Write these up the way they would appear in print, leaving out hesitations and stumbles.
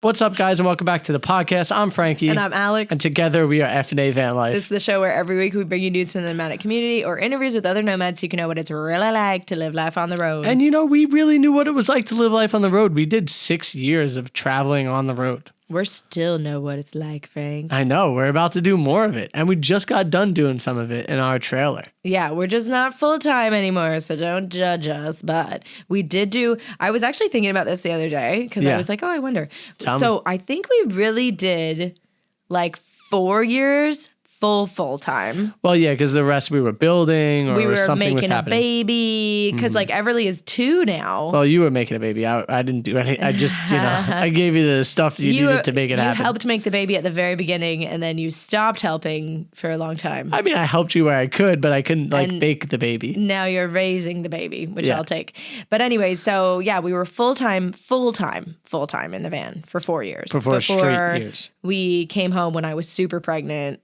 What's up, guys, and welcome back to the podcast. I'm Frankie. And I'm Alex. And together we are F&A Van Life. This is the show where every week we bring you news from the nomadic community or interviews with other nomads so you can know what it's really like to live life on the road. And you know, we really knew what it was like to live life on the road. We did 6 years of traveling on the road. We still know what it's like, Frank. I know. We're about to do more of it. And we just got done doing some of it in our trailer. Yeah, we're just not full-time anymore, so don't judge us. But we did I was actually thinking about this the other day because I was like, I wonder. So I think we really did like 4 years full time. Well, yeah, because the rest we were building or we were something was happening. Making a baby because like Everly is 2 now. Well, you were making a baby. I didn't do anything. I just, I gave you the stuff you needed to make it happen. You helped make the baby at the very beginning and then you stopped helping for a long time. I mean, I helped you where I could, but I couldn't bake the baby. Now you're raising the baby, which I'll take. But anyway, so yeah, we were full-time in the van for 4 years. For 4 straight years. We came home when I was super pregnant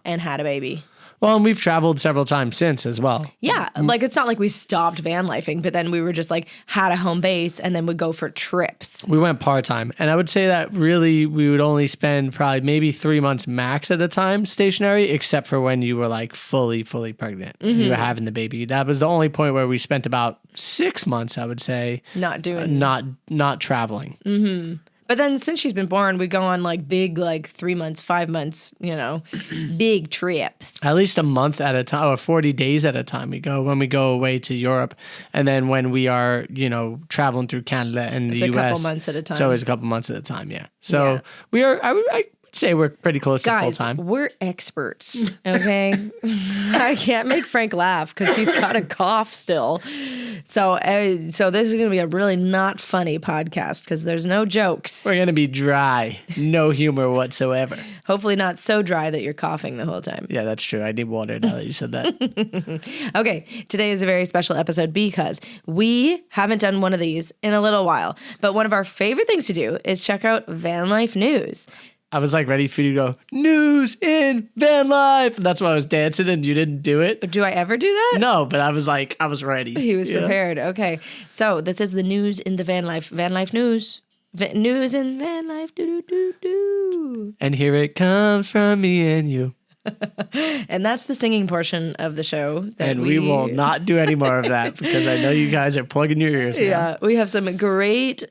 and had a baby. Well, and we've traveled several times since as well. Yeah, like it's not like we stopped van lifing, but then we were just like had a home base and then would go for trips. We went part-time, and I would say that really we would only spend probably maybe 3 months max at a time stationary, except for when you were like fully pregnant. You were having the baby. That was the only point where we spent about 6 months, I would say, not traveling. Mm-hmm. But then since she's been born, we go on like big, like 3 months, 5 months, big trips. At least a month at a time or 40 days at a time we go when we go away to Europe. And then when we are, traveling through Canada and the US. It's a couple months at a time. It's always a couple months at a time, yeah. So we are, I would say we're pretty close to full time. Guys, we're experts, okay? I can't make Frank laugh because he's got a cough still. So this is going to be a really not funny podcast because there's no jokes. We're going to be dry. No humor whatsoever. Hopefully not so dry that you're coughing the whole time. Yeah, that's true. I need water now that you said that. Okay, today is a very special episode because we haven't done one of these in a little while. But one of our favorite things to do is check out van life news. I was like ready for you to go, news in van life. That's why I was dancing and you didn't do it. Do I ever do that? No, but I was ready. He was prepared. Okay. So this is the news in the van life news. News in van life. Do. And here it comes from me and you. And that's the singing portion of the show. And we will not do any more of that because I know you guys are plugging your ears now. Yeah, we have some great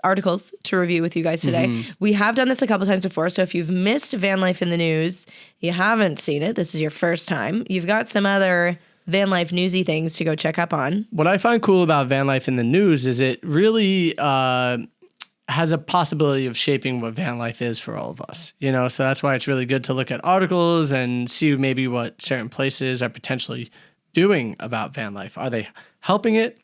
articles to review with you guys today. We have done this a couple times before, so if you've missed van life in the news, you haven't seen it, this is your first time, you've got some other van life newsy things to go check up on. What I find cool about van life in the news is it really has a possibility of shaping what van life is for all of us, so that's why it's really good to look at articles and see maybe what certain places are potentially doing about van life. Are they helping it?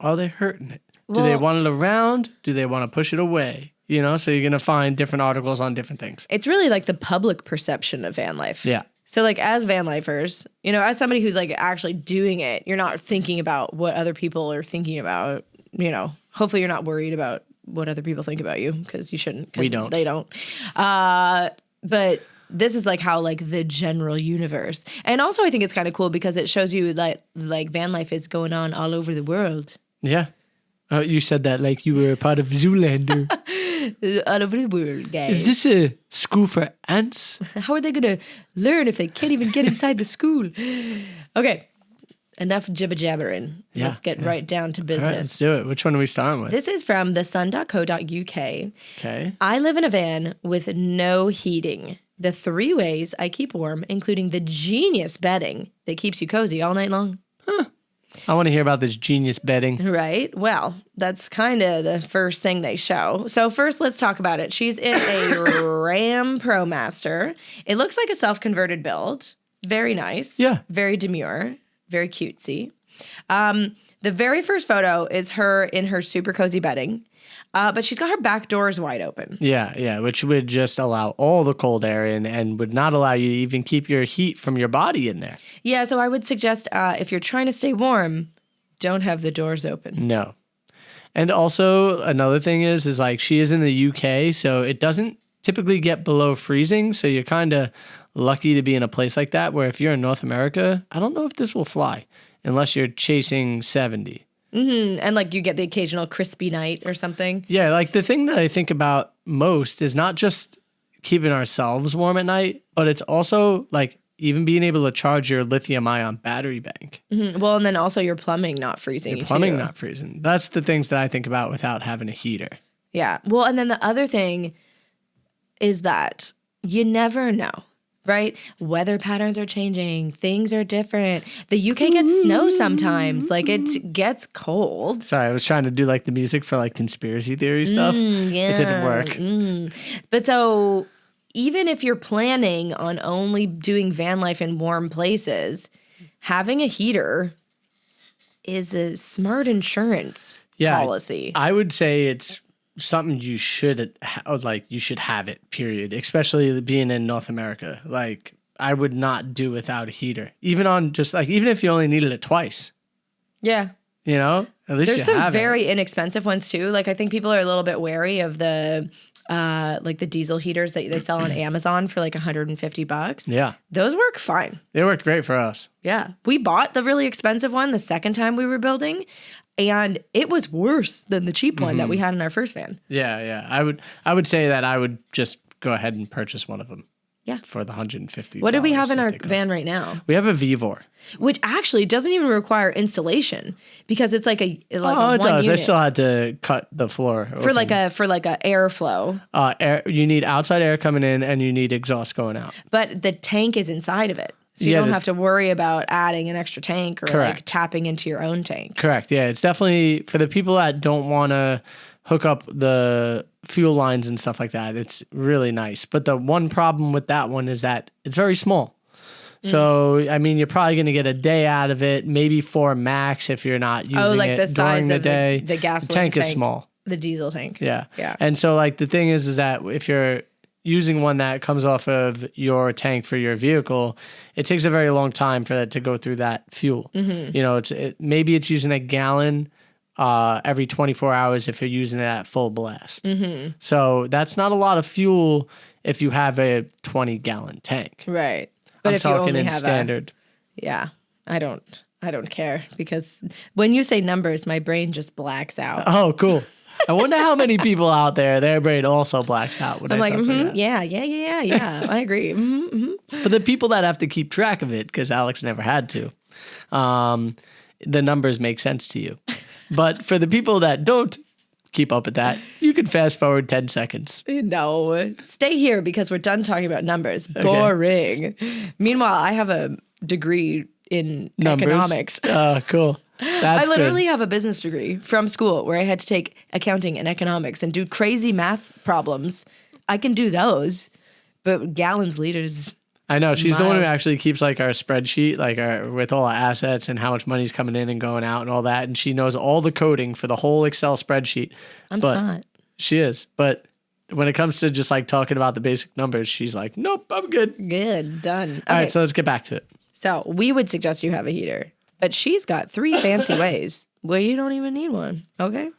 Are they hurting it? Do they want it around? Do they want to push it away? So you're going to find different articles on different things. It's really like the public perception of van life. Yeah. So like as van lifers, as somebody who's like actually doing it, you're not thinking about what other people are thinking about, Hopefully you're not worried about what other people think about you because you shouldn't. We don't. They don't. But this is like how like the general universe. And also I think it's kind of cool because it shows you like van life is going on all over the world. Yeah. You said that like you were a part of Zoolander. All over the world, guys. Is this a school for ants? How are they going to learn if they can't even get inside the school? Okay, enough jibber-jabbering. Yeah, let's get right down to business. All right, let's do it. Which one are we starting with? This is from thesun.co.uk. Okay. I live in a van with no heating. The 3 ways I keep warm, including the genius bedding that keeps you cozy all night long. Huh. I want to hear about this genius bedding. Right. Well, that's kind of the first thing they show. So first, let's talk about it. She's in a Ram ProMaster. It looks like a self-converted build. Very nice. Yeah. Very demure. Very cutesy. The very first photo is her in her super cozy bedding. But she's got her back doors wide open. Yeah, which would just allow all the cold air in and would not allow you to even keep your heat from your body in there. Yeah, so I would suggest if you're trying to stay warm, don't have the doors open. No. And also another thing is like she is in the UK, so it doesn't typically get below freezing. So you're kind of lucky to be in a place like that where if you're in North America, I don't know if this will fly unless you're chasing 70. And like you get the occasional crispy night or something. Yeah, like the thing that I think about most is not just keeping ourselves warm at night, but it's also like even being able to charge your lithium ion battery bank. Well, and then also your plumbing not freezing. Your plumbing not freezing. That's the things that I think about without having a heater. Yeah. Well, and then the other thing is that you never know, right? Weather patterns are changing. Things are different. The UK gets snow sometimes. Like it gets cold. Sorry, I was trying to do like the music for like conspiracy theory stuff. Yeah. It didn't work. But so even if you're planning on only doing van life in warm places, having a heater is a smart insurance policy. I would say it's something you should have it, period. Especially being in North America. Like I would not do without a heater. Even if you only needed it twice. Yeah. You know? At least there's some very inexpensive ones too. Like I think people are a little bit wary of the like the diesel heaters that they sell on Amazon for like $150. Yeah. Those work fine. They worked great for us. Yeah. We bought the really expensive one the second time we were building, and it was worse than the cheap one that we had in our first van. Yeah. I would say that I would just go ahead and purchase one of them. Yeah. For the $150. What do we have in our van right now? We have a Vivor. Which actually doesn't even require installation because it's like a it does. Unit. I still had to cut the floor for open. like a airflow. You need outside air coming in and you need exhaust going out. But the tank is inside of it. So you don't have to worry about adding an extra tank or like tapping into your own tank. Correct. Yeah, it's definitely for the people that don't want to hook up the fuel lines and stuff like that. It's really nice. But the one problem with that one is that it's very small. So, I mean, you're probably going to get a day out of it, maybe 4 max if you're not using it during the day. The gasoline tank is small. The diesel tank. Yeah. And so, like, the thing is that if you're using one that comes off of your tank for your vehicle, it takes a very long time for that to go through that fuel. You know, maybe it's using a gallon every 24 hours if you're using it at full blast. So that's not a lot of fuel if you have a 20-gallon tank. Right. But I'm if you talking only in have standard. I don't care because when you say numbers, my brain just blacks out. Oh, cool. I wonder how many people out there, their brain also blacks out when I'm like, that. Yeah. I agree. For the people that have to keep track of it, because Alex never had to, the numbers make sense to you. But for the people that don't keep up with that, you can fast forward 10 seconds. No, stay here because we're done talking about numbers. Boring. Meanwhile, I have a degree in economics. Oh, cool. That's I literally have a business degree from school where I had to take accounting and economics and do crazy math problems. I can do those, but gallons, liters. I know. She's the one who actually keeps like our spreadsheet, like with all our assets and how much money's coming in and going out and all that. And she knows all the coding for the whole Excel spreadsheet. I'm smart. She is. But when it comes to just like talking about the basic numbers, she's like, nope, I'm good. Good. Done. Okay. All right. So let's get back to it. So we would suggest you have a heater, but she's got 3 fancy ways where you don't even need one. Okay.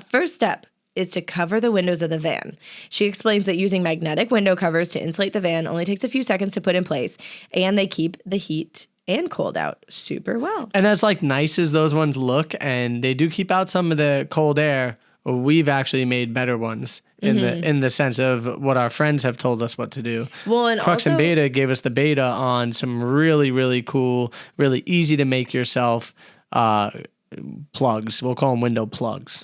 First step is to cover the windows of the van. She explains that using magnetic window covers to insulate the van only takes a few seconds to put in place, and they keep the heat and cold out super well. And as like nice as those ones look, and they do keep out some of the cold air, we've actually made better ones in the sense of what our friends have told us what to do. Well, and Crux and Beta gave us the beta on some really, really cool, really easy to make yourself plugs. We'll call them window plugs.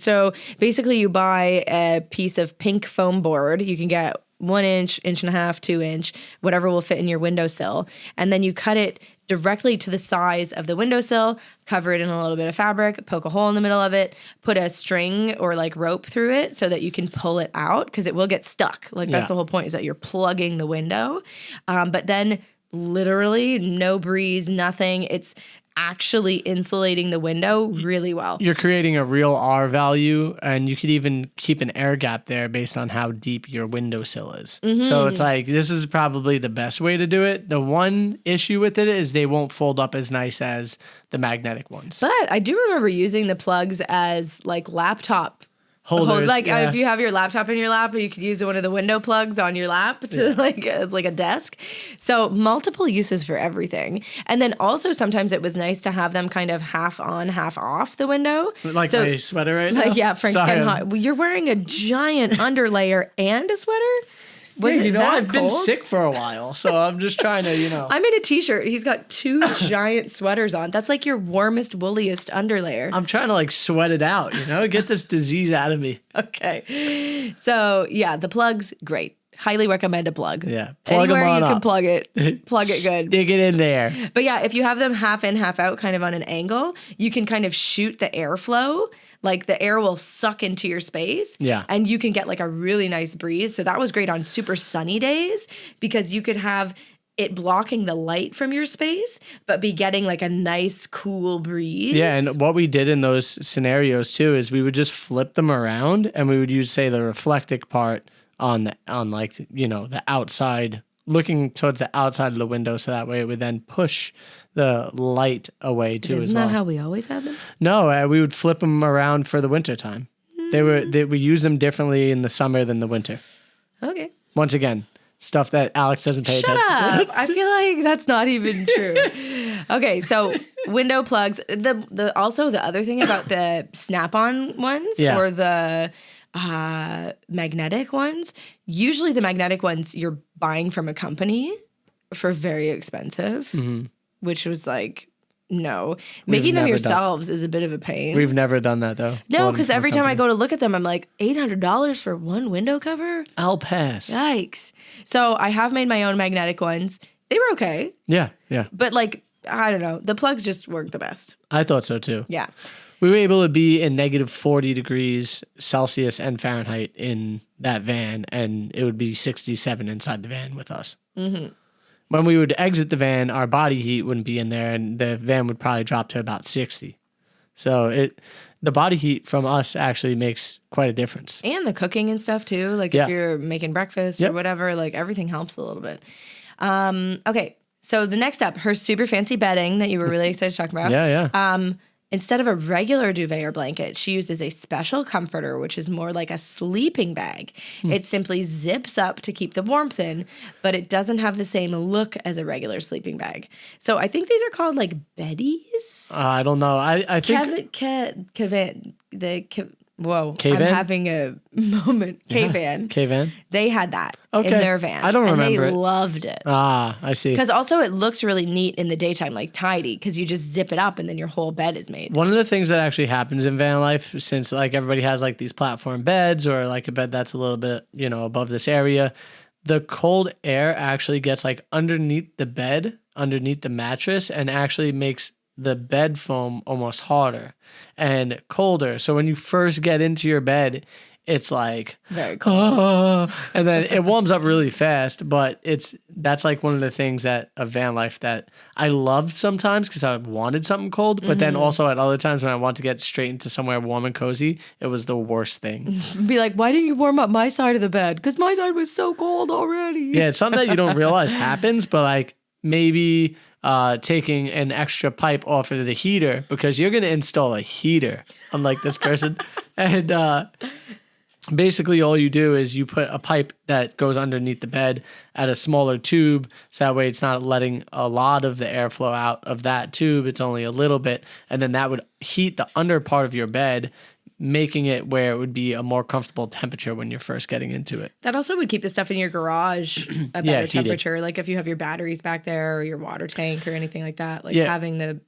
So basically you buy a piece of pink foam board. You can get 1 inch, 1.5 inch, 2 inch, whatever will fit in your windowsill. And then you cut it directly to the size of the windowsill, cover it in a little bit of fabric, poke a hole in the middle of it, put a string or like rope through it so that you can pull it out because it will get stuck. Like that's the whole point, is that you're plugging the window. But then literally no breeze, nothing. It's actually insulating the window really well. You're creating a real R value, and you could even keep an air gap there based on how deep your windowsill is. So it's like, this is probably the best way to do it. The one issue with it is they won't fold up as nice as the magnetic ones. But I do remember using the plugs as like laptop holders. If you have your laptop in your lap, you could use one of the window plugs on your lap to as like a desk. So multiple uses for everything. And then also sometimes it was nice to have them kind of half on, half off the window. Like my sweater right now? Yeah, Frank's getting hot. Well, you're wearing a giant underlayer and a sweater? I've been sick for a while, so I'm just trying to, I'm in a t-shirt. He's got 2 giant sweaters on. That's like your warmest, wooliest underlayer. I'm trying to like sweat it out, get this disease out of me. Okay. So yeah, the plugs, great. Highly recommend a plug. Yeah. Plug Anywhere them on you up. can plug it. Plug it good. Stick it in there. But yeah, if you have them half in, half out, kind of on an angle, you can kind of shoot the airflow. Like the air will suck into your space. Yeah. And you can get like a really nice breeze. So that was great on super sunny days because you could have it blocking the light from your space, but be getting like a nice cool breeze. Yeah, and what we did in those scenarios too is we would just flip them around and we would use, say, the reflective part on the outside, looking towards the outside of the window, so that way it would then push the light away too. Isn't that how we always had them? No, we would flip them around for the winter time. We use them differently in the summer than the winter. Okay. Once again, stuff that Alex doesn't pay attention to. Shut up! I feel like that's not even true. Okay, so window plugs. Also the other thing about the snap-on ones or the magnetic ones. Usually the magnetic ones you're buying from a company for very expensive. Mm-hmm. Which was like, no. Making them yourselves is a bit of a pain. We've never done that, though. No, because every time I go to look at them, I'm like, $800 for one window cover? I'll pass. Yikes. So I have made my own magnetic ones. They were okay. Yeah. But like, I don't know. The plugs just work the best. I thought so, too. Yeah. We were able to be in negative 40 degrees Celsius and Fahrenheit in that van, and it would be 67 inside the van with us. Mm-hmm. When we would exit the van, our body heat wouldn't be in there, and the van would probably drop to about 60. So the body heat from us actually makes quite a difference. And the cooking and stuff too. Like if you're making breakfast or whatever, like everything helps a little bit. Okay, so the next step, her super fancy bedding that you were really excited to talk about. Yeah. Instead of a regular duvet or blanket, she uses a special comforter, which is more like a sleeping bag. It simply zips up to keep the warmth in, but it doesn't have the same look as a regular sleeping bag. So I think these are called like beddies. I don't know. I think Whoa, K-van? I'm having a moment. K-van. K-van. They had that in Okay. their van. I don't remember And they it. loved it. Ah, I see. Because also it looks really neat in the daytime, like tidy, because you just zip it up and then your whole bed is made. One of the things that actually happens in van life, since like everybody has like these platform beds or like a bed that's a little bit, above this area, the cold air actually gets like underneath the bed, underneath the mattress, and actually makes the bed foam almost harder and colder. So when you first get into your bed, it's like very cold. And then it warms up really fast. But that's like one of the things that of van life that I loved sometimes because I wanted something cold. But then also at other times when I want to get straight into somewhere warm and cozy, it was the worst thing. Be like, why didn't you warm up my side of the bed? Because my side was so cold already. Yeah, it's something that you don't realize happens, but like maybe taking an extra pipe off of the heater because you're going to install a heater, unlike this person. And basically all you do is you put a pipe that goes underneath the bed at a smaller tube. So that way it's not letting a lot of the airflow out of that tube. It's only a little bit. And then that would heat the under part of your bed, making it where it would be a more comfortable temperature when you're first getting into it. That also would keep the stuff in your garage a better temperature. Like if you have your batteries back there or your water tank or anything like that, like having the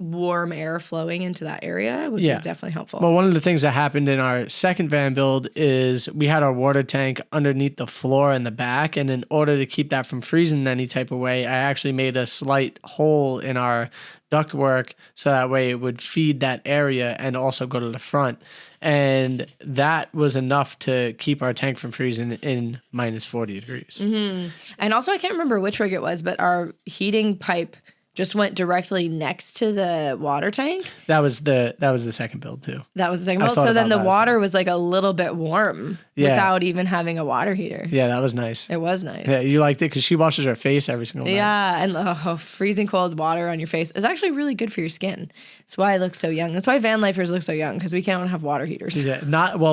warm air flowing into that area would be definitely helpful. Well, one of the things that happened in our second van build is we had our water tank underneath the floor in the back. And in order to keep that from freezing in any type of way, I actually made a slight hole in our ductwork so that way it would feed that area and also go to the front. And that was enough to keep our tank from freezing in minus 40 degrees. Mm-hmm. And also, I can't remember which rig it was, but our heating pipe just went directly next to the water tank. That was the second build too. That was the second build. So then the water was like a little bit warm without even having a water heater. Yeah, that was nice. It was nice. Yeah, you liked it because she washes her face every single night. Yeah, and freezing cold water on your face is actually really good for your skin. That's why I look so young. That's why van lifers look so young, because we can't have water heaters. Yeah,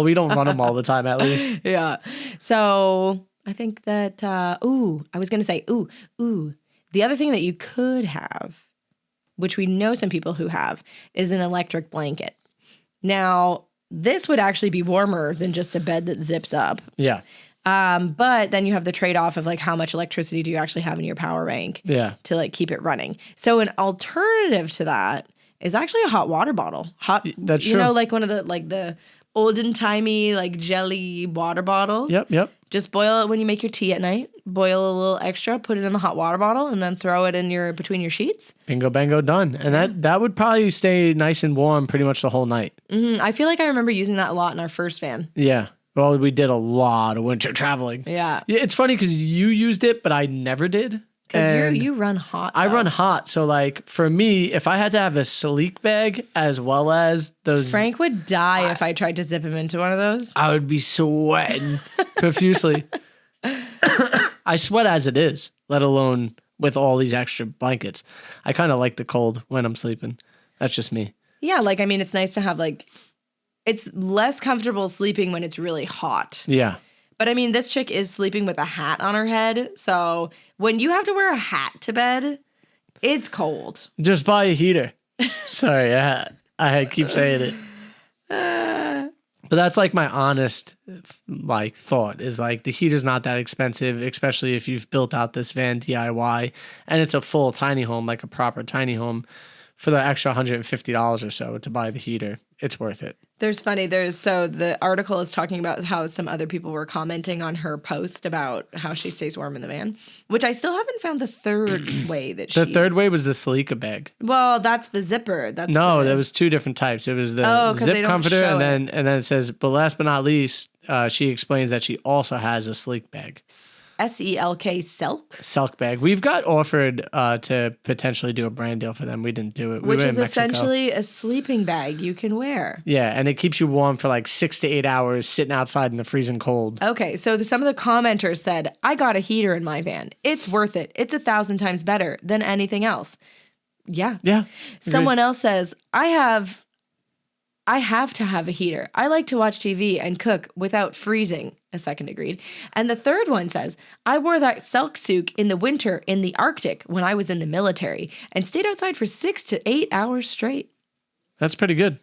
we don't run them all the time, at least. Yeah. So I think that, I was going to say, the other thing that you could have, which we know some people who have, is an electric blanket. Now, this would actually be warmer than just a bed that zips up. Yeah. But then you have the trade-off of like how much electricity do you actually have in your power bank to like keep it running. So an alternative to that is actually a hot water bottle. That's true. You know, like one of the olden timey like jelly water bottles. Yep. Just boil it when you make your tea at night. Boil a little extra, put it in the hot water bottle, and then throw it in between your sheets. Bingo, bango, done. And that would probably stay nice and warm pretty much the whole night. Mm-hmm. I feel like I remember using that a lot in our first van. Yeah. Well, we did a lot of winter traveling. Yeah. It's funny because you used it, but I never did. Because you run hot. I run hot. So, like, for me, if I had to have a sleek bag as well as those... Frank would die if I tried to zip him into one of those. I would be sweating profusely. I sweat as it is, let alone with all these extra blankets. I kind of like the cold when I'm sleeping. That's just me. Yeah, like, I mean, it's nice to have, like... It's less comfortable sleeping when it's really hot. Yeah. But I mean, this chick is sleeping with a hat on her head. So when you have to wear a hat to bed, it's cold. Just buy a heater. Sorry, I keep saying it. But that's like my honest like thought is like the heater's not that expensive, especially if you've built out this van DIY and it's a full tiny home, like a proper tiny home. For the extra $150 or so to buy the heater, it's worth it. So the article is talking about how some other people were commenting on her post about how she stays warm in the van, which I still haven't found the third way that The third way was the Salika bag. Well, that's the zipper. There was two different types. It was the zip comforter, and then it says, but last but not least, she explains that she also has a sleek bag. SELK Selk? Selk bag. We've got offered to potentially do a brand deal for them. We didn't do it. Which is essentially a sleeping bag you can wear. Yeah, and it keeps you warm for like 6 to 8 hours sitting outside in the freezing cold. Okay, so some of the commenters said, I got a heater in my van. It's worth it. It's 1,000 times better than anything else. Yeah. Yeah. Someone else says, I have to have a heater. I like to watch TV and cook without freezing. A second agreed. And the third one says, I wore that silk suit in the winter in the Arctic when I was in the military and stayed outside for 6 to 8 hours straight. That's pretty good.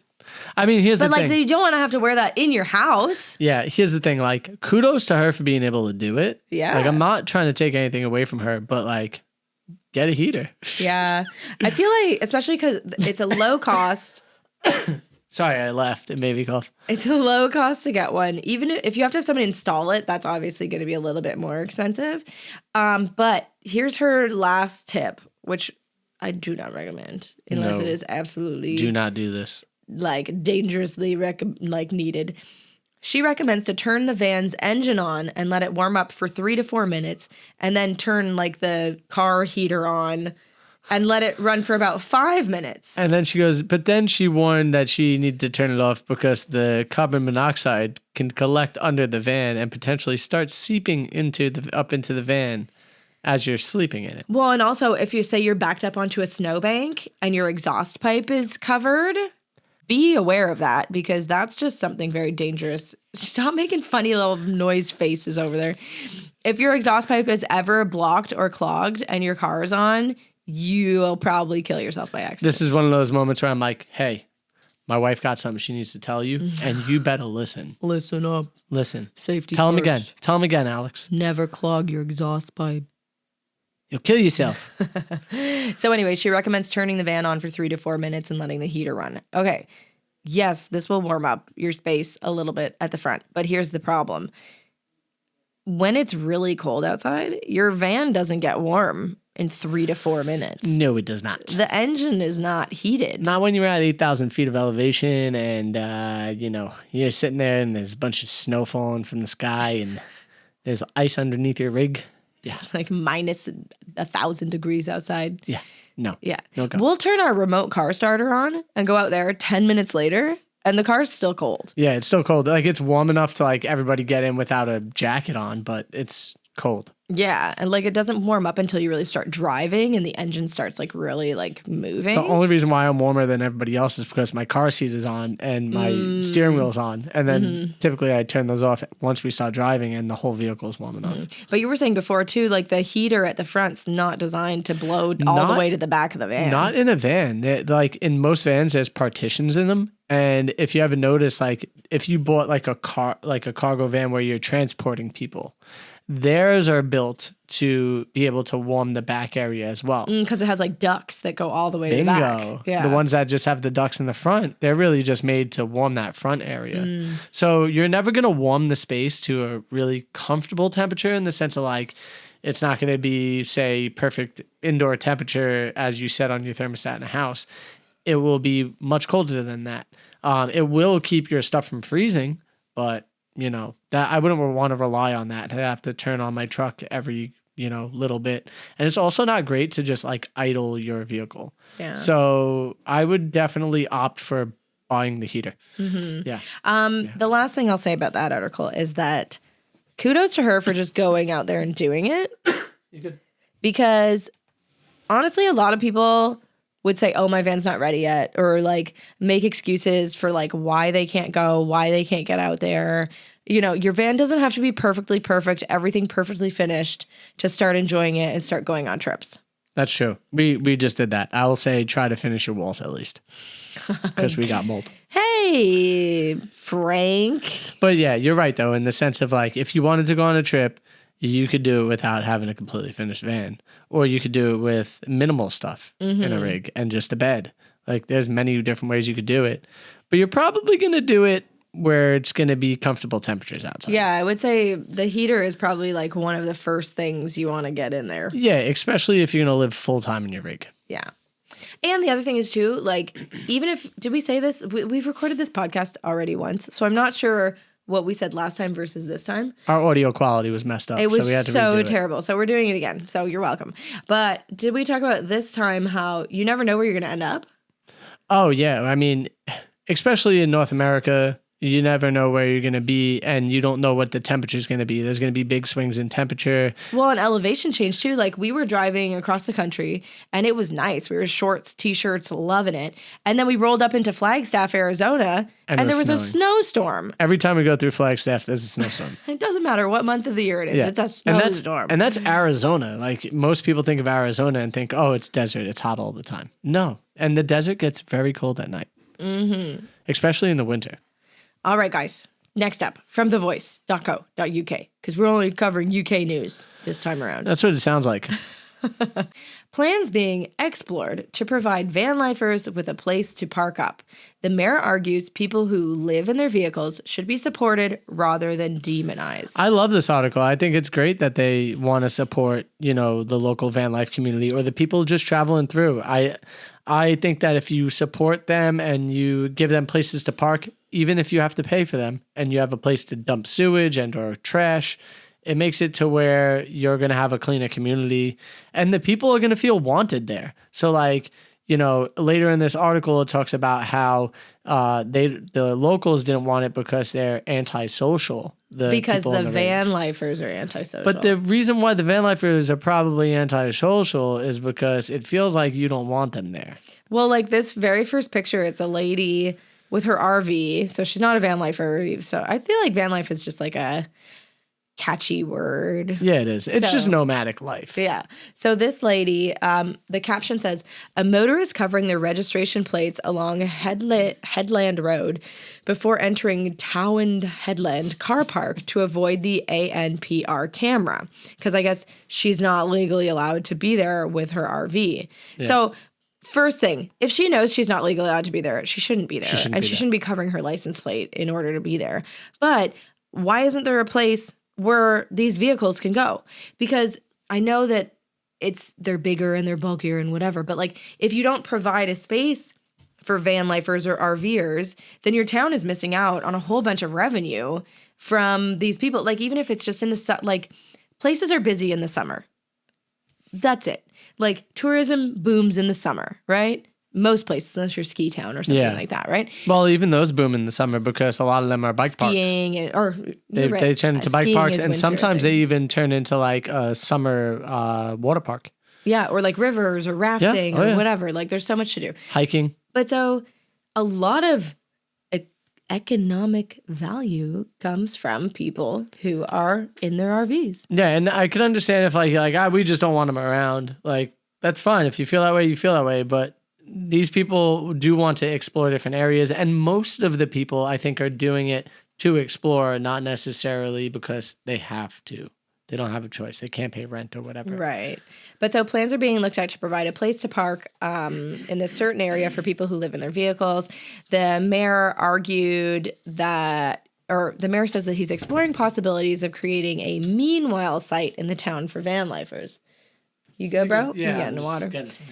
I mean, here's the thing. But like, you don't want to have to wear that in your house. Yeah, here's the thing. Like, kudos to her for being able to do it. Yeah. Like, I'm not trying to take anything away from her, but like, get a heater. Yeah. I feel like, especially because it's a low cost... Sorry, I left. It made me cough. It's a low cost to get one. Even if you have to have someone install it, that's obviously going to be a little bit more expensive. But here's her last tip, which I do not recommend unless it is absolutely... Do not do this. Like dangerously needed. She recommends to turn the van's engine on and let it warm up for 3 to 4 minutes and then turn like the car heater on and let it run for about 5 minutes. And then she goes, but then she warned that she needed to turn it off because the carbon monoxide can collect under the van and potentially start seeping up into the van as you're sleeping in it. Well, and also if you say you're backed up onto a snowbank and your exhaust pipe is covered, be aware of that because that's just something very dangerous. Stop making funny little noise faces over there. If your exhaust pipe is ever blocked or clogged and your car is on, you'll probably kill yourself by accident. This is one of those moments where I'm like, hey, my wife got something she needs to tell you, and you better listen. Listen up. Listen. Safety Tell first. him again. Tell him again, Alex. Never clog your exhaust pipe. You'll kill yourself. So anyway, she recommends turning the van on for 3 to 4 minutes and letting the heater run. Okay. Yes, this will warm up your space a little bit at the front, but here's the problem. When it's really cold outside, your van doesn't get warm in 3 to 4 minutes. No, it does not. The engine is not heated. Not when you're at 8,000 feet of elevation and, you're sitting there and there's a bunch of snow falling from the sky and there's ice underneath your rig. Yeah. It's like minus 1,000 degrees outside. Yeah. No. Yeah. No go. We'll turn our remote car starter on and go out there 10 minutes later, and the car's still cold. Yeah, it's still cold. Like, it's warm enough to, like, everybody get in without a jacket on, but it's cold. Yeah, and like it doesn't warm up until you really start driving and the engine starts like really like moving. The only reason why I'm warmer than everybody else is because my car seat is on and my steering wheel's on. And then typically I turn those off once we start driving and the whole vehicle is warm enough. But you were saying before too, like the heater at the front's not designed to blow all the way to the back of the van. Not in a van. Like in most vans, there's partitions in them. And if you ever notice, like if you bought like a cargo van where you're transporting people, theirs are built to be able to warm the back area as well. Because it has like ducts that go all the way Bingo. to the back. Yeah. The ones that just have the ducts in the front, they're really just made to warm that front area. So you're never going to warm the space to a really comfortable temperature in the sense of like, it's not going to be, say, perfect indoor temperature as you set on your thermostat in a house. It will be much colder than that. It will keep your stuff from freezing, but you know, that I wouldn't want to rely on that. I have to turn on my truck every, little bit. And it's also not great to just like idle your vehicle. Yeah. So I would definitely opt for buying the heater. Yeah. The last thing I'll say about that article is that kudos to her for just going out there and doing it. You could. Because honestly, a lot of people would say, oh, my van's not ready yet, or like make excuses for like why they can't go, why they can't get out there. Your van doesn't have to be perfectly perfect, everything perfectly finished to start enjoying it and start going on trips. That's true. We just did that. I will say try to finish your walls at least because we got mold. Hey, Frank. But yeah, you're right though, in the sense of like if you wanted to go on a trip, you could do it without having a completely finished van, or you could do it with minimal stuff in a rig and just a bed. Like there's many different ways you could do it, but you're probably going to do it where it's going to be comfortable temperatures outside. Yeah, I would say the heater is probably like one of the first things you want to get in there. Yeah, especially if you're going to live full time in your rig. Yeah. And the other thing is too, like, even if, did we say this? We've recorded this podcast already once, so I'm not sure what we said last time versus this time. Our audio quality was messed up. It was so we had to so terrible. So we're doing it again. So you're welcome. But did we talk about this time how you never know where you're going to end up? Oh, yeah. I mean, especially in North America, you never know where you're going to be and you don't know what the temperature is going to be. There's going to be big swings in temperature. Well, and elevation change too. Like we were driving across the country and it was nice. We were shorts, t-shirts, loving it. And then we rolled up into Flagstaff, Arizona, and there was a snowstorm. Every time we go through Flagstaff, there's a snowstorm. It doesn't matter what month of the year it is. Yeah. It's a snowstorm. And that's Arizona. Like most people think of Arizona and think, oh, it's desert. It's hot all the time. No. And the desert gets very cold at night. Especially in the winter. All right, guys. Next up, from thevoice.co.uk, because we're only covering UK news this time around. That's what it sounds like. Plans being explored to provide van lifers with a place to park up. The mayor argues people who live in their vehicles should be supported rather than demonized. I love this article. I think it's great that they want to support, the local van life community or the people just traveling through. I think that if you support them and you give them places to park, even if you have to pay for them and you have a place to dump sewage and or trash, it makes it to where you're going to have a cleaner community and the people are going to feel wanted there. So like, later in this article, it talks about how the locals didn't want it because they're antisocial. Because the van lifers are antisocial. But the reason why the van lifers are probably antisocial is because it feels like you don't want them there. Well, like this very first picture, it's a lady with her RV. So she's not a van lifer. So I feel like van life is just like a catchy word. Yeah, it is. It's just nomadic life. Yeah. So this lady, the caption says, a motorist covering their registration plates along Headland Road before entering Towand Headland car park to avoid the ANPR camera. Because I guess she's not legally allowed to be there with her RV. Yeah. So first thing, if she knows she's not legally allowed to be there, she shouldn't be there. She shouldn't be covering her license plate in order to be there. But why isn't there a place where these vehicles can go? Because I know that they're bigger and they're bulkier and whatever, but like if you don't provide a space for van lifers or RVers, then your town is missing out on a whole bunch of revenue from these people. Like even if it's just in the places are busy in the summer. That's it. Like tourism booms in the summer, right? Most places, unless you're ski town or something like that, right? Well, even those boom in the summer because a lot of them are bike Skiing parks. Or They turn into bike parks, and sometimes they even turn into like a summer water park. Yeah, or like rivers or rafting or whatever. Like there's so much to do. Hiking. But so a lot of economic value comes from people who are in their RVs. Yeah, and I could understand if we just don't want them around. Like that's fine. If you feel that way, you feel that way. But these people do want to explore different areas, and most of the people I think are doing it to explore, not necessarily because they have to. They don't have a choice. They can't pay rent or whatever. Right. But so plans are being looked at to provide a place to park in this certain area for people who live in their vehicles. The mayor argued that, or the mayor says that he's exploring possibilities of creating a meanwhile site in the town for van lifers. You good, bro? Yeah. You getting the water? Getting some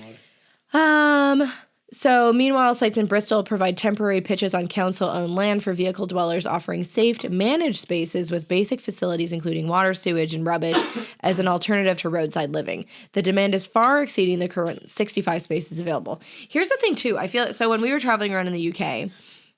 water. So meanwhile, sites in Bristol provide temporary pitches on council-owned land for vehicle dwellers, offering safe, managed spaces with basic facilities including water, sewage, and rubbish as an alternative to roadside living. The demand is far exceeding the current 65 spaces available. Here's the thing, too. I feel so when we were traveling around in the UK,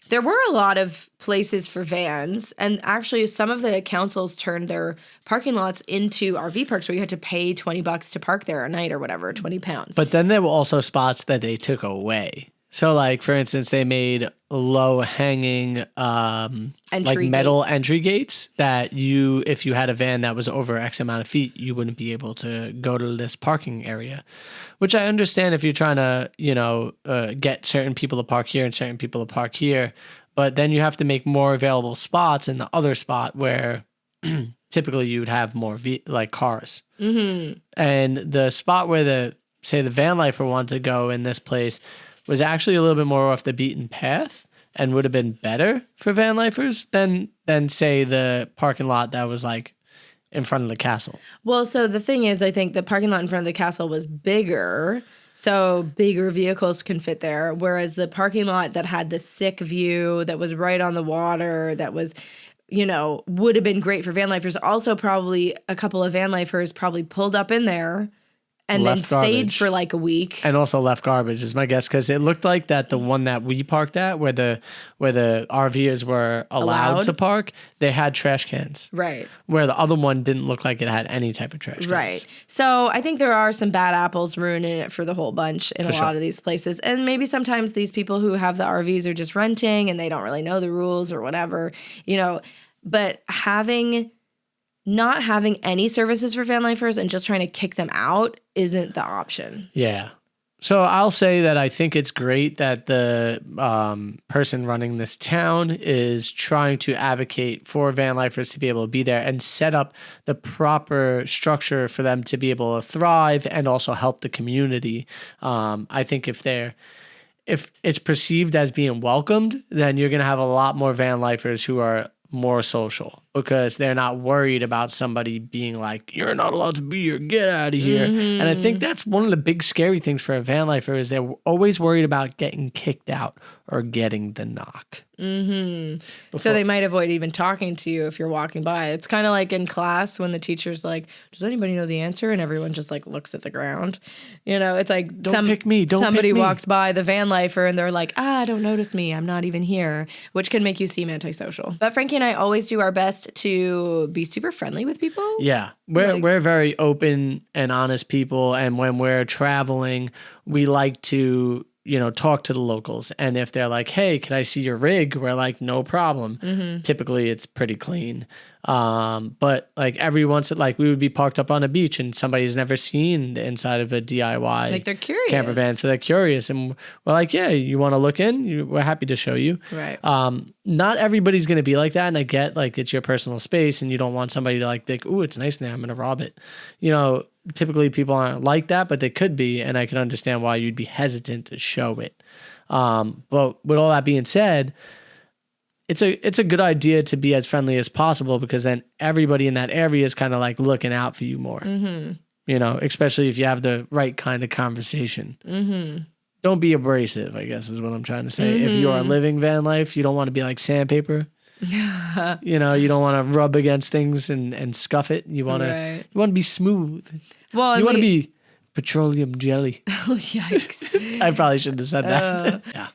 there were a lot of places for vans, and actually some of the councils turned their parking lots into RV parks where you had to pay $20 to park there a night or whatever, 20 pounds. But then there were also spots that they took away. So, like, for instance, they made low-hanging metal entry gates that if you had a van that was over X amount of feet, you wouldn't be able to go to this parking area, which I understand if you're trying to, get certain people to park here and certain people to park here. But then you have to make more available spots in the other spot where typically you would have more cars. Mm-hmm. And the spot where the van lifer wanted to go in this place was actually a little bit more off the beaten path and would have been better for van lifers than say the parking lot that was like in front of the castle. Well, so the thing is, I think the parking lot in front of the castle was bigger, so bigger vehicles can fit there, whereas the parking lot that had the sick view, that was right on the water, that was, would have been great for van lifers. Also, probably a couple of van lifers probably pulled up in there and then stayed for like a week. And also left garbage is my guess, because it looked like that the one that we parked at, where the RVers were allowed to park, they had trash cans. Right. Where the other one didn't look like it had any type of trash cans. Right. So I think there are some bad apples ruining it for the whole bunch in a lot of these places. And maybe sometimes these people who have the RVs are just renting and they don't really know the rules or whatever, but not having any services for van lifers and just trying to kick them out isn't the option. Yeah. So I'll say that I think it's great that the person running this town is trying to advocate for van lifers to be able to be there and set up the proper structure for them to be able to thrive and also help the community. I think if it's perceived as being welcomed, then you're going to have a lot more van lifers who are more social, because they're not worried about somebody being like, you're not allowed to be here, get out of here. Mm-hmm. And I think that's one of the big scary things for a van lifer, is they're always worried about getting kicked out or getting the knock. Mm-hmm. So they might avoid even talking to you if you're walking by. It's kind of like in class when the teacher's like, does anybody know the answer? And everyone just like looks at the ground. It's like, don't pick me. Somebody walks by the van lifer and they're like, don't notice me, I'm not even here, which can make you seem antisocial. But Frankie and I always do our best to be super friendly with people. Yeah, we're very open and honest people, and when we're traveling, we like to talk to the locals. And if they're like, hey, can I see your rig? We're like, no problem. Mm-hmm. Typically it's pretty clean. But like every once we would be parked up on a beach and somebody's never seen the inside of a DIY like they're curious camper van. So they're curious. And we're like, yeah, you want to look in? We're happy to show you. Right. Not everybody's going to be like that. And I get it's your personal space and you don't want somebody to be like, ooh, it's nice in there, I'm going to rob it. Typically people aren't like that, but they could be, and I can understand why you'd be hesitant to show it. But with all that being said, it's a good idea to be as friendly as possible, because then everybody in that area is kind of looking out for you more. Mm-hmm. Especially if you have the right kind of conversation. Mm-hmm. Don't be abrasive, I guess is what I'm trying to say. Mm-hmm. If you are living van life, you don't want to be like sandpaper. You don't want to rub against things and scuff it. You want to be smooth. Well, you want to be petroleum jelly. Oh, yikes. I probably shouldn't have said that. Yeah.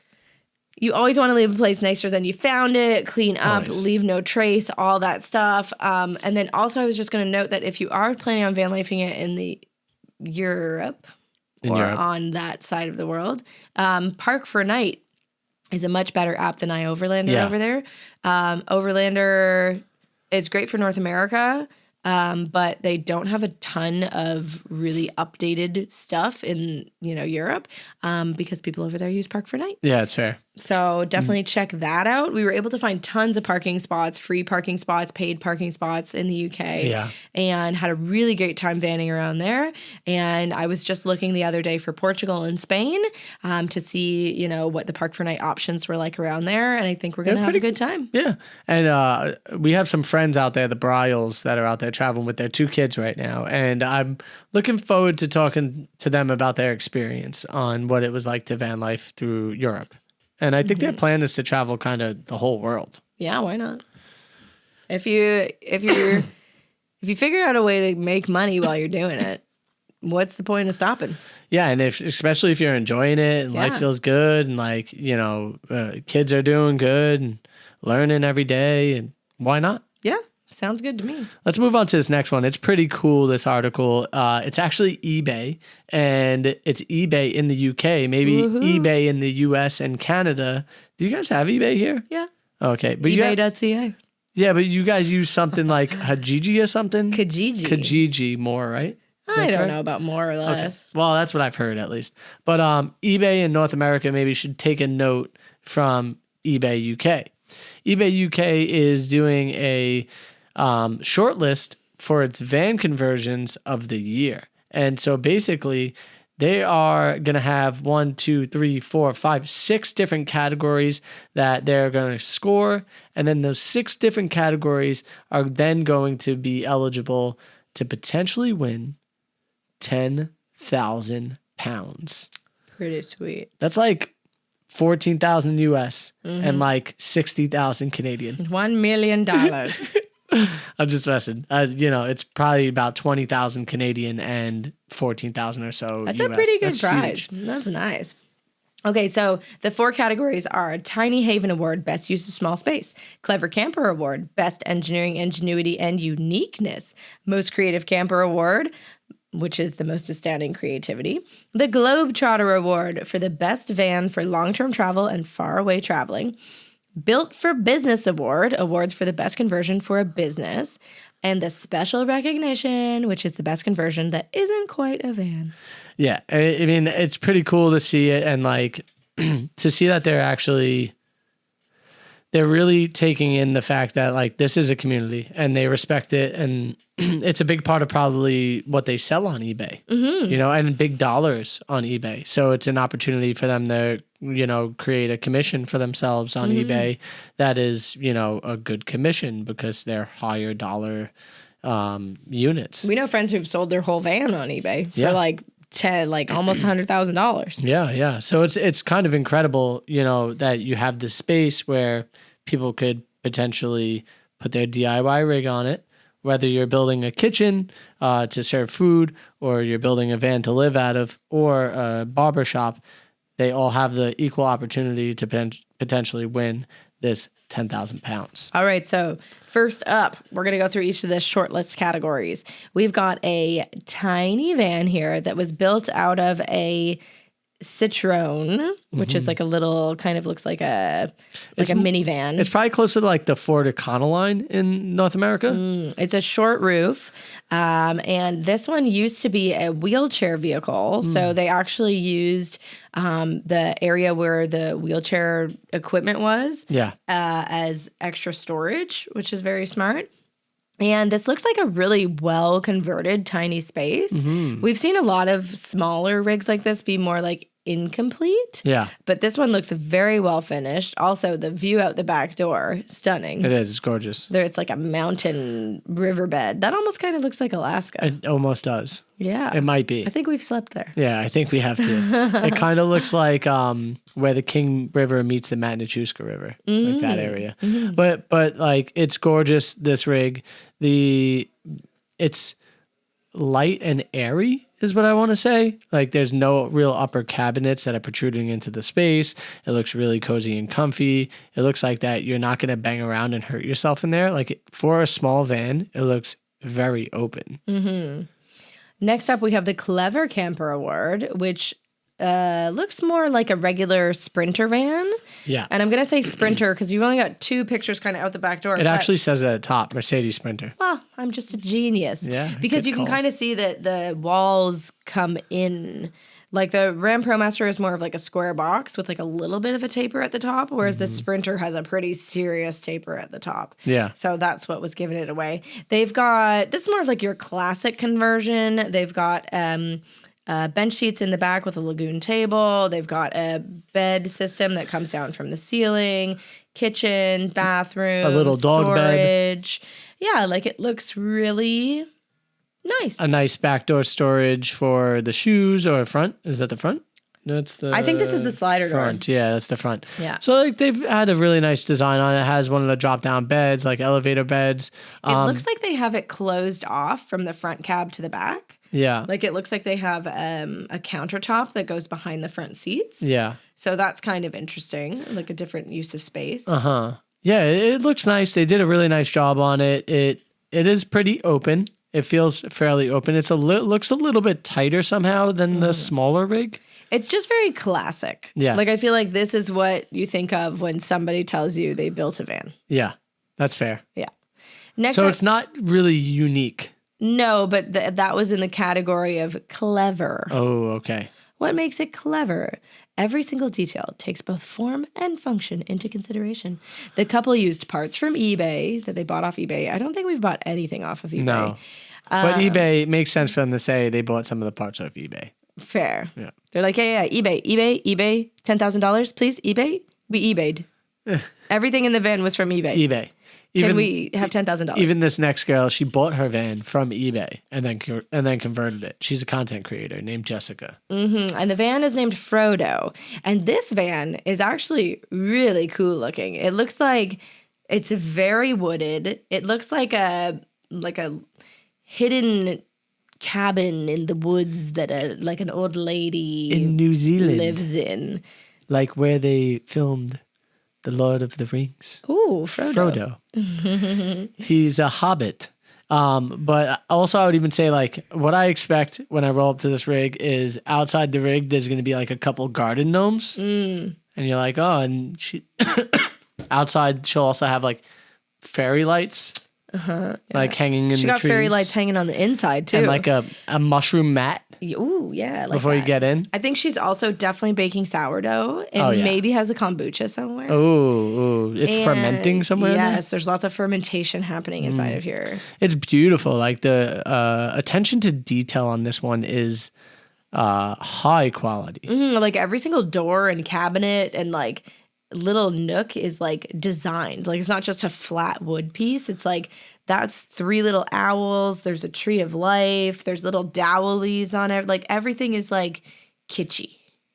You always want to leave a place nicer than you found it, clean up, Always. leave no trace, all that stuff. And then also I was just going to note that if you are planning on van lifing it in the Europe on that side of the world, Park for Night is a much better app than iOverlander over there. Overlander is great for North America. But they don't have a ton of really updated stuff in, Europe, because people over there use Park for Night. Yeah, it's fair. So definitely check that out. We were able to find tons of parking spots, free parking spots, paid parking spots in the UK, and had a really great time vanning around there. And I was just looking the other day for Portugal and Spain to see, what the Park for Night options were like around there. And I think we're going to have a good time. Yeah. And we have some friends out there, the Bryles, that are out there traveling with their 2 kids right now. And I'm looking forward to talking to them about their experience on what it was like to van life through Europe. And I think their plan is to travel kind of the whole world. Yeah, why not? If you figure out a way to make money while you're doing it, what's the point of stopping? Yeah, and especially if you're enjoying it and life feels good and kids are doing good and learning every day, and why not? Yeah. Sounds good to me. Let's move on to this next one. It's pretty cool, this article. It's actually eBay, and it's eBay in the UK, maybe eBay in the US and Canada. Do you guys have eBay here? Yeah. Okay. But eBay.ca. Yeah, but you guys use something like Hajiji or something? Kijiji more, right? I don't know about more or less. Okay. Well, that's what I've heard at least. But eBay in North America maybe should take a note from eBay UK. eBay UK is doing a short list for its van conversions of the year. And so basically they are going to have 6 different categories that they're going to score. And then those 6 different categories are then going to be eligible to potentially win £10,000. Pretty sweet. That's like 14,000 US and like 60,000 Canadian. $1 million. I'm just messing. It's probably about 20,000 Canadian and 14,000 or so. That's US. a pretty good That's prize. huge. That's nice. Okay, so the 4 categories are Tiny Haven Award, Best Use of Small Space, Clever Camper Award, Best Engineering, Ingenuity, and Uniqueness, Most Creative Camper Award, which is the most astounding creativity, the Globetrotter Award for the best van for long-term travel and faraway traveling, Built for Business Award, awards for the best conversion for a business, and the Special Recognition, which is the best conversion that isn't quite a van. Yeah, I mean, it's pretty cool to see it, and like to see that they're really taking in the fact that like this is a community and they respect it, and it's a big part of probably what they sell on eBay, and big dollars on eBay. So it's an opportunity for them to, create a commission for themselves on eBay that is, a good commission because they're higher dollar units. We know friends who've sold their whole van on eBay for almost $100,000. Yeah. So it's kind of incredible, that you have this space where people could potentially put their DIY rig on it, whether you're building a kitchen to serve food, or you're building a van to live out of, or a barber shop. They all have the equal opportunity to potentially win this £10,000. All right, so first up, we're going to go through each of the shortlist categories. We've got a tiny van here that was built out of a Citroen, which is like a little, kind of looks like a minivan. It's probably closer to like the Ford Econoline in North America. It's a short roof. And this one used to be a wheelchair vehicle. So they actually used the area where the wheelchair equipment was as extra storage, which is very smart. And this looks like a really well converted tiny space. We've seen a lot of smaller rigs like this be more like incomplete. Yeah. But this one looks very well finished. Also, the view out the back door, stunning. It is. It's gorgeous. It's like a mountain riverbed. That almost kind of looks like Alaska. It almost does. Yeah. It might be. I think we've slept there. Yeah, I think we have to. It kind of looks like where the King River meets the Matanuska River, like that area. But like it's gorgeous, this rig. It's light and airy is what I want to say. Like there's no real upper cabinets that are protruding into the space. It looks really cozy and comfy. It looks like that you're not going to bang around and hurt yourself in there. Like for a small van, it looks very open. Mm-hmm. Next up, we have the Clever Camper Award, which looks more like a regular Sprinter van. Yeah. And I'm going to say Sprinter because you've only got 2 pictures kind of out the back door. It actually says at the top, Mercedes Sprinter. Well, I'm just a genius. Yeah. Because you can kind of see that the walls come in. Like the Ram ProMaster is more of like a square box with like a little bit of a taper at the top, whereas the Sprinter has a pretty serious taper at the top. Yeah. So that's what was giving it away. They've got, this is more of like your classic conversion. They've got bench seats in the back with a lagoon table. They've got a bed system that comes down from the ceiling, kitchen, bathroom, a little dog storage. Bed. Yeah, like it looks really nice. A nice backdoor storage for the shoes or front. Is that the front? That's the. I think this is the slider front. door. Yeah, that's the front. Yeah. So like they've had a really nice design on it. It has one of the drop down beds, like elevator beds. It looks like they have it closed off from the front cab to the back. Yeah. Like it looks like they have a countertop that goes behind the front seats. Yeah. So that's kind of interesting, like a different use of space. Uh-huh. Yeah, it looks nice. They did a really nice job on it. It is pretty open. It feels fairly open. It's looks a little bit tighter somehow than the smaller rig. It's just very classic. Yes. Like I feel like this is what you think of when somebody tells you they built a van. Yeah, that's fair. Yeah. Next So up, it's not really unique. No, but that was in the category of clever. Oh, okay. What makes it clever? Every single detail takes both form and function into consideration. The couple used parts from eBay that they bought off eBay. I don't think we've bought anything off of eBay. No. But eBay makes sense for them to say they bought some of the parts off eBay. Fair. Yeah. They're like, yeah, eBay, $10,000, please, eBay. We eBayed. Everything in the van was from eBay. eBay. Can we have $10,000? Even this next girl, she bought her van from eBay and then converted it. She's a content creator named Jessica. Mm-hmm. And the van is named Frodo. And this van is actually really cool looking. It looks like it's very wooded. It looks like a hidden cabin in the woods that like an old lady in New Zealand lives in. Like where they filmed The Lord of the Rings. Ooh, Frodo. He's a hobbit. But also I would even say like what I expect when I roll up to this rig is outside the rig, there's going to be like a couple garden gnomes. And you're like, oh, and she outside she'll also have like fairy lights. Like hanging in the trees. She got fairy lights hanging on the inside too. And like a mushroom mat. Ooh, yeah. Like before that. You get in. I think she's also definitely baking sourdough and maybe has a kombucha somewhere. Oh, it's fermenting somewhere. Yes, there's lots of fermentation happening inside of here. It's beautiful. Like the attention to detail on this one is high quality. Like every single door and cabinet and like little nook is like designed. Like it's not just a flat wood piece. It's like that's 3 little owls. There's a tree of life. There's little dowlies on it. Like everything is like kitschy.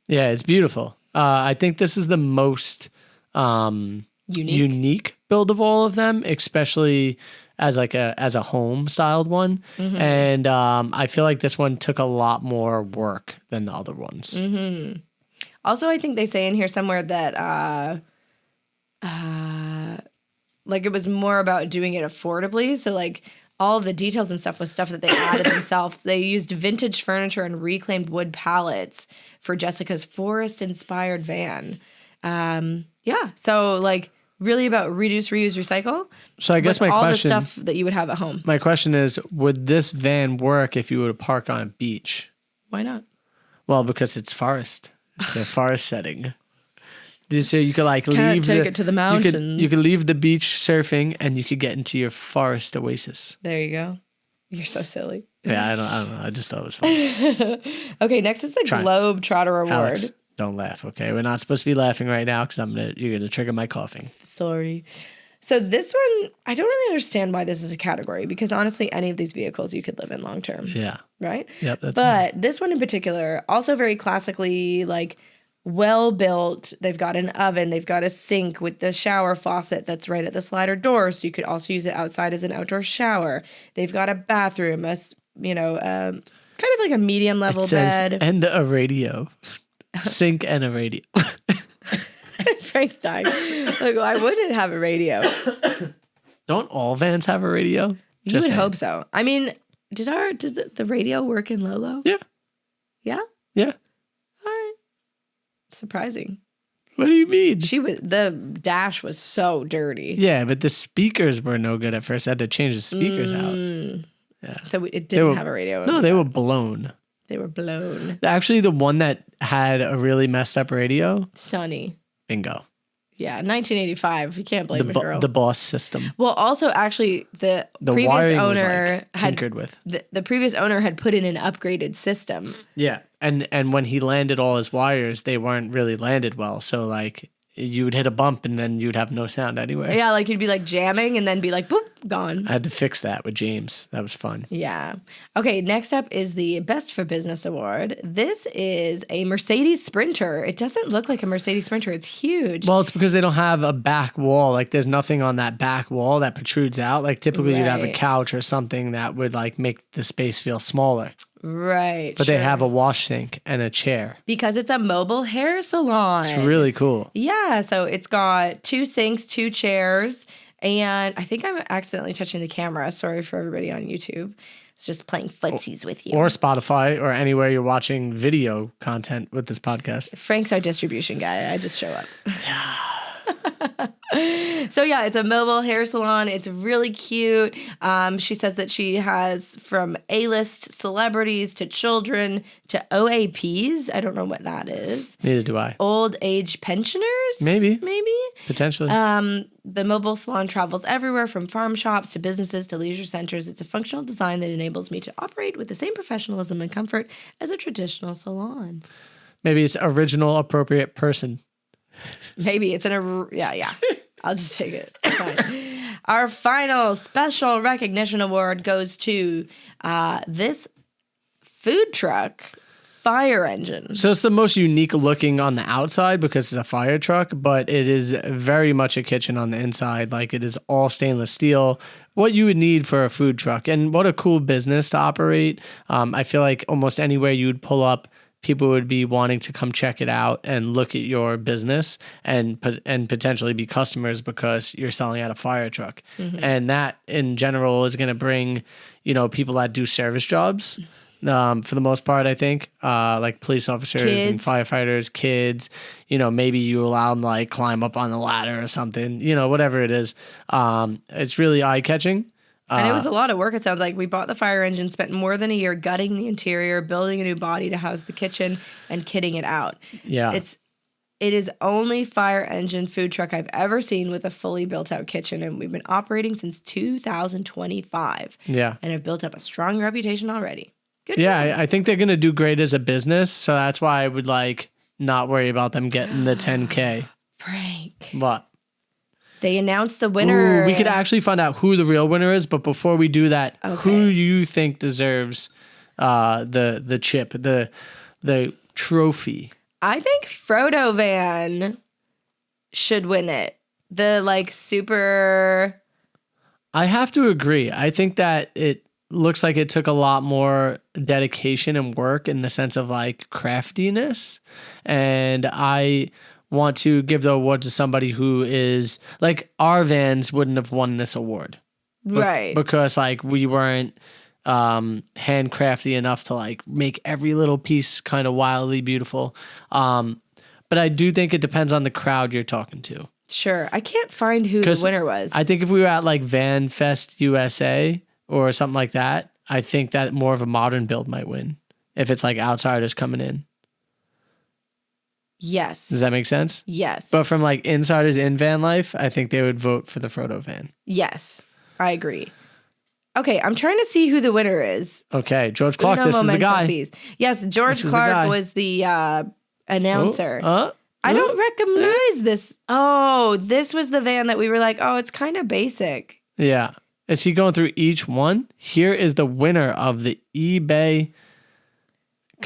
Yeah, it's beautiful. I think this is the most unique build of all of them, especially as a home styled one. And I feel like this one took a lot more work than the other ones. Also, I think they say in here somewhere that like it was more about doing it affordably. So like all of the details and stuff was stuff that they added themselves. They used vintage furniture and reclaimed wood pallets for Jessica's forest-inspired van. So like really about reduce, reuse, recycle. So I guess my all question, the stuff that you would have at home. My question is, would this van work if you were to park on a beach? Why not? Well, because it's forest. It's a forest setting. So you could like Can't take it to the mountains. You could leave the beach surfing and you could get into your forest oasis. There you go. You're so silly. Yeah, I don't know. I just thought it was funny. Okay, next is the Globe Trotter Award. Alex, don't laugh, okay? We're not supposed to be laughing right now because you're gonna trigger my coughing. Sorry. So this one, I don't really understand why this is a category because honestly, any of these vehicles you could live in long term. Yeah. Right? Yep. But this one in particular, also very classically like well built. They've got an oven. They've got a sink with the shower faucet that's right at the slider door, so you could also use it outside as an outdoor shower. They've got a bathroom, kind of like a medium level bed. And a radio. Sink and a radio. Frank's dying. Like, I wouldn't have a radio. Don't all vans have a radio? You would hope so. I mean, did the radio work in Lolo? Yeah. Yeah? Yeah. All right. Surprising. What do you mean? The dash was so dirty. Yeah, but the speakers were no good at first. I had to change the speakers out. Yeah. So it didn't have a radio. No, they were blown. They were blown. Actually, the one that had a really messed up radio. Sunny. Bingo. Yeah, 1985. You can't blame a girl. The Boss system. Well, also, actually, the previous owner was tinkered with. The previous owner had put in an upgraded system. Yeah, and when he landed all his wires, they weren't really landed well. So like you would hit a bump and then you'd have no sound anywhere. Yeah, like you'd be like jamming and then be like, boop, gone. I had to fix that with James. That was fun. Yeah. Okay, next up is the Best for Business Award. This is a Mercedes Sprinter. It doesn't look like a Mercedes Sprinter. It's huge. Well, it's because they don't have a back wall. Like there's nothing on that back wall that protrudes out. Like typically you'd have a couch or something that would like make the space feel smaller. Right. But they have a wash sink and a chair. Because it's a mobile hair salon. It's really cool. Yeah. So it's got 2 sinks, 2 chairs. And I think I'm accidentally touching the camera. Sorry for everybody on YouTube. It's just playing footsies with you. Or Spotify or anywhere you're watching video content with this podcast. Frank's our distribution guy. I just show up. Yeah. So yeah, it's a mobile hair salon. It's really cute. She says that she has from A-list celebrities to children to OAPs. I don't know what that is. Neither do I. Old age pensioners? Maybe. Potentially. The mobile salon travels everywhere from farm shops to businesses to leisure centers. It's a functional design that enables me to operate with the same professionalism and comfort as a traditional salon. Maybe it's original, appropriate person. Maybe it's yeah. I'll just take it. Fine. Our final special recognition award goes to this food truck fire engine. So it's the most unique looking on the outside because it's a fire truck, but it is very much a kitchen on the inside. Like it is all stainless steel, what you would need for a food truck. And what a cool business to operate. I feel like almost anywhere you would pull up, people would be wanting to come check it out and look at your business and potentially be customers because you're selling out a fire truck. Mm-hmm. And that in general is going to bring, people that do service jobs for the most part, I think, like police officers and firefighters, kids, maybe you allow them to like climb up on the ladder or something, whatever it is. It's really eye catching. And it was a lot of work, it sounds like. We bought the fire engine, spent more than a year gutting the interior, building a new body to house the kitchen, and kitting it out. Yeah. It is only fire engine food truck I've ever seen with a fully built-out kitchen, and we've been operating since 2025. Yeah. And have built up a strong reputation already. Good. Yeah, I think they're going to do great as a business, so that's why I would not worry about them getting the 10K. Frank. What? They announced the winner. Ooh, we could actually find out who the real winner is, but before we do that, who you think deserves the chip, the trophy? I think Frodo Van should win it. The super. I have to agree. I think that it looks like it took a lot more dedication and work in the sense of craftiness, and I want to give the award to somebody who is our vans wouldn't have won this award. Right. Because we weren't handcrafty enough to make every little piece kind of wildly beautiful. But I do think it depends on the crowd you're talking to. Sure. I can't find who the winner was. I think if we were at Van Fest USA or something like that, I think that more of a modern build might win if it's outsiders coming in. Yes. Does that make sense? Yes. But from insiders in van life, I think they would vote for the Frodo van. Yes, I agree. Okay, I'm trying to see who the winner is. Okay, George Clark, this is the guy. Piece. Yes, George Clark was the announcer. I don't recognize this. Oh, this was the van that we were it's kind of basic. Yeah. Is he going through each one? Here is the winner of the eBay.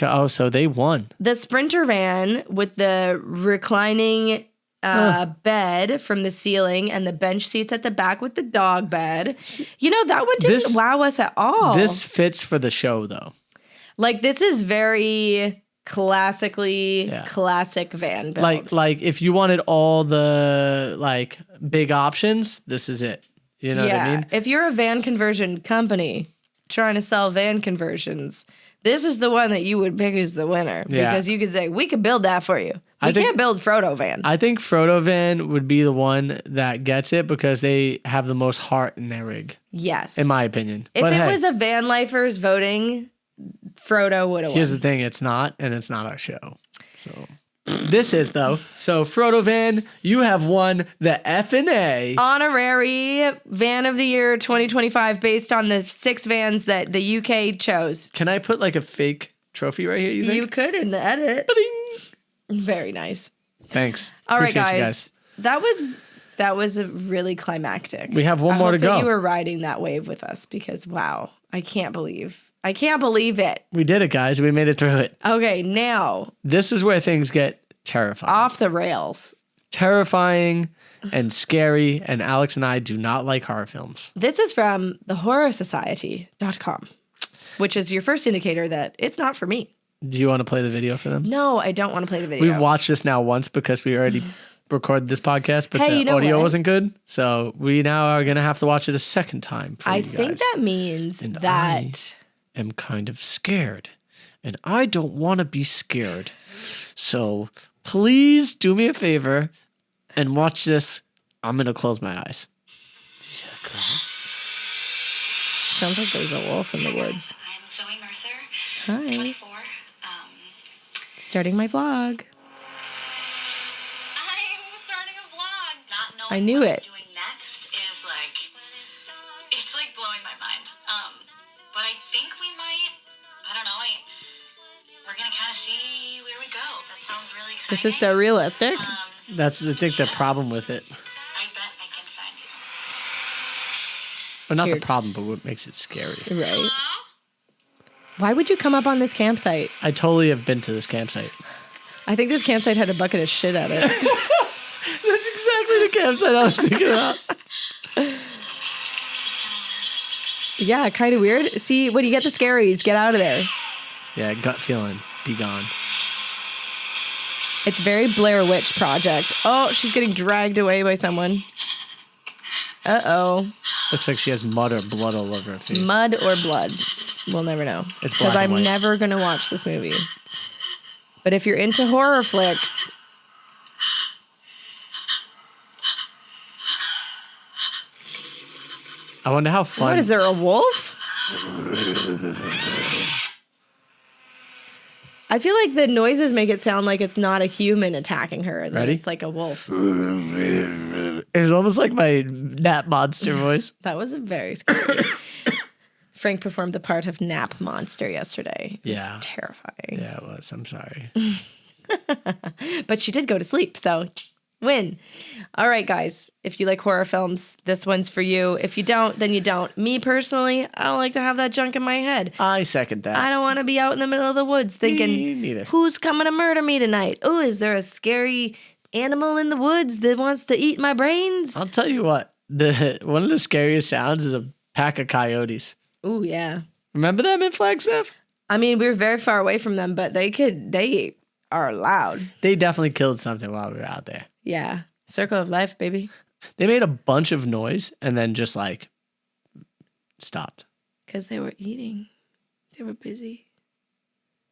Oh, so they won. The Sprinter van with the reclining bed from the ceiling and the bench seats at the back with the dog bed. That one didn't wow us at all. This fits for the show, though. Like, this is very classically classic van build. Like if you wanted all the like big options, this is it. You know what I mean? If you're a van conversion company trying to sell van conversions, this is the one that you would pick as the winner because you could say, we could build that for you. We can't build Frodo van. I think Frodo van would be the one that gets it because they have the most heart in their rig. Yes. In my opinion. If it was a van lifers voting, Frodo would have won. Here's the thing, it's not, and it's not our show. So this is though. So Frodo van, you have won the F&A honorary van of the year 2025 based on the 6 vans that the UK chose. Can I put like a fake trophy right here, you think? You could in the edit. Ba-ding! Very nice. Thanks. All right, guys. That was a really climactic. We have one more to go. You were riding that wave with us because wow, I can't believe it. We did it, guys. We made it through it. Okay, now. This is where things get terrifying. Off the rails. Terrifying and scary, and Alex and I do not like horror films. This is from thehorrorsociety.com, which is your first indicator that it's not for me. Do you want to play the video for them? No, I don't want to play the video. We've watched this now once because we already recorded this podcast, but the audio wasn't good. So we now are going to have to watch it a second time for you guys. I think that means that... I am kind of scared, and I don't want to be scared. So please do me a favor and watch this. I'm going to close my eyes. Sounds like there's a wolf in the woods. I'm Zoe Mercer. Hi. 24. Starting my vlog. I'm starting a vlog. Not knowing I knew what it. I'm doing next is like, it's like blowing my mind. But I think we might, I don't know, we're going to kind of see where we go. That sounds really exciting. This is so realistic. That's, I think, the problem with it. I bet I can find you. Well, not the problem, but what makes it scary. Right. Why would you come up on this campsite? I totally have been to this campsite. I think this campsite had a bucket of shit at it. That's exactly the campsite I was thinking about. Yeah, kind of weird. See, when you get the scaries, get out of there. Yeah, gut feeling. Be gone. It's very Blair Witch Project. Oh, she's getting dragged away by someone. Uh-oh. Looks like she has mud or blood all over her face. Mud or blood. We'll never know. It's because I'm never going to watch this movie. But if you're into horror flicks... I wonder how fun... What, is there a wolf? I feel like the noises make it sound like it's not a human attacking her. Ready? It's like a wolf. It's almost like my Nap Monster voice. That was very scary. Frank performed the part of Nap Monster yesterday. It was terrifying. Yeah, it was. I'm sorry. But she did go to sleep, so win. All right, guys. If you like horror films, this one's for you. If you don't, then you don't. Me personally, I don't like to have that junk in my head. I second that. I don't want to be out in the middle of the woods thinking, Me neither. Who's coming to murder me tonight? Oh, is there a scary animal in the woods that wants to eat my brains? I'll tell you what. One of the scariest sounds is a pack of coyotes. Oh, yeah. Remember them in Flagstaff? I mean, we were very far away from them, but they are loud. They definitely killed something while we were out there. Yeah. Circle of life, baby. They made a bunch of noise and then just like stopped. Because they were eating. They were busy.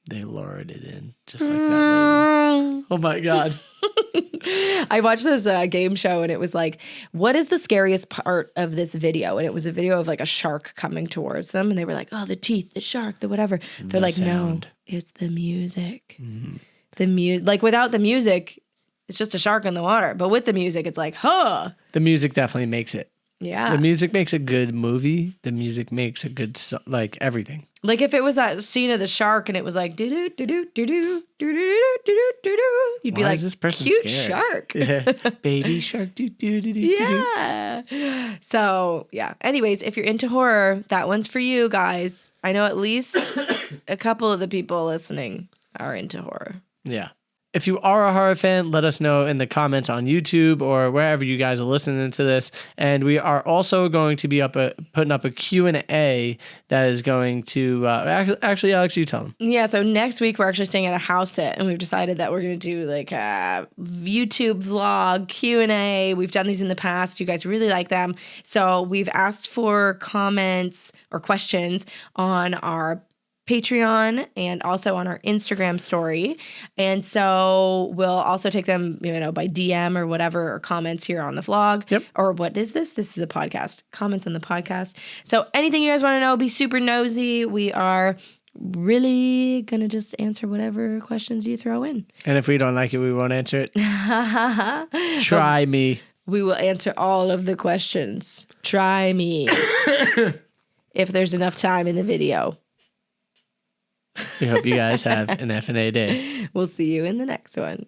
They lured it in just like that lady. Oh my God. I watched this game show and it was like, what is the scariest part of this video? And it was a video of like a shark coming towards them. And they were like, oh, the teeth, the shark, the whatever. They're like, sound. No, it's the music. The music, like without the music, it's just a shark in the water. But with the music, it's like, huh. The music definitely makes it. Yeah. The music makes a good movie. The music makes a good, like everything. Like if it was that scene of the shark and it was like, do-do, do-do, do-do, do-do, do-do, do-do, you'd be Why like, is this person cute scared? Shark. Yeah. Baby shark, do-do-do-do-do. Yeah. So, yeah. Anyways, if you're into horror, that one's for you guys. I know at least a couple of the people listening are into horror. Yeah. if you are a horror fan, let us know in the comments on YouTube or wherever you guys are listening to this. And we are also going to be putting up a Q&A that is going to actually, Alex, you tell them. Yeah, so next week we're actually staying at a house sit, and we've decided that we're going to do like a YouTube vlog Q&A. We've done these in the past. You guys really like them. So we've asked for comments or questions on our Patreon and also on our Instagram story. And so we'll also take them, by DM or whatever, or comments here on the vlog. Yep. Or what is this? This is a podcast. Comments on the podcast. So anything you guys want to know, be super nosy. We are really going to just answer whatever questions you throw in. And if we don't like it, we won't answer it. Try me. We will answer all of the questions. Try me. If there's enough time in the video. We hope you guys have an F&A day. We'll see you in the next one.